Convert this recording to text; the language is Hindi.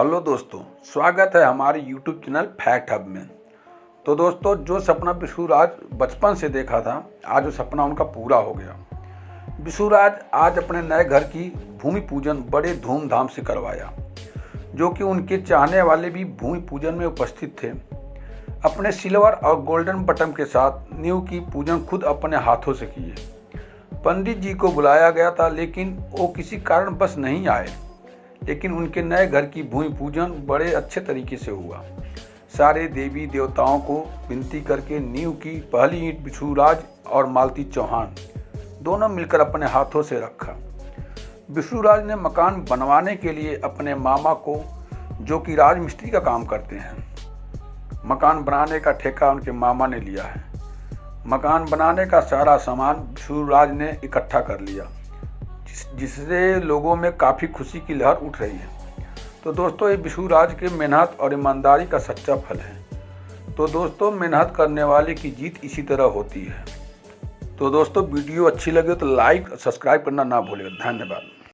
हेलो दोस्तों, स्वागत है हमारे यूट्यूब चैनल फैक्ट हब में। तो दोस्तों, जो सपना विशुराज बचपन से देखा था, आज वो सपना उनका पूरा हो गया। विशुराज आज अपने नए घर की भूमि पूजन बड़े धूमधाम से करवाया, जो कि उनके चाहने वाले भी भूमि पूजन में उपस्थित थे। अपने सिल्वर और गोल्डन बटन के साथ नींव की पूजन खुद अपने हाथों से किए। पंडित जी को बुलाया गया था, लेकिन वो किसी कारणवश नहीं आए। लेकिन उनके नए घर की भूमि पूजन बड़े अच्छे तरीके से हुआ। सारे देवी देवताओं को विनती करके नींव की पहली ईंट विशुराज और मालती चौहान दोनों मिलकर अपने हाथों से रखा। विशुराज ने मकान बनवाने के लिए अपने मामा को, जो कि राजमिस्त्री का काम करते हैं, मकान बनाने का ठेका उनके मामा ने लिया है। मकान बनाने का सारा सामान विशुराज ने इकट्ठा कर लिया, जिससे लोगों में काफ़ी खुशी की लहर उठ रही है। तो दोस्तों, ये विशुराज के मेहनत और ईमानदारी का सच्चा फल है। तो दोस्तों, मेहनत करने वाले की जीत इसी तरह होती है। तो दोस्तों, वीडियो अच्छी लगे तो लाइक और सब्सक्राइब करना ना भूलिएगा। धन्यवाद।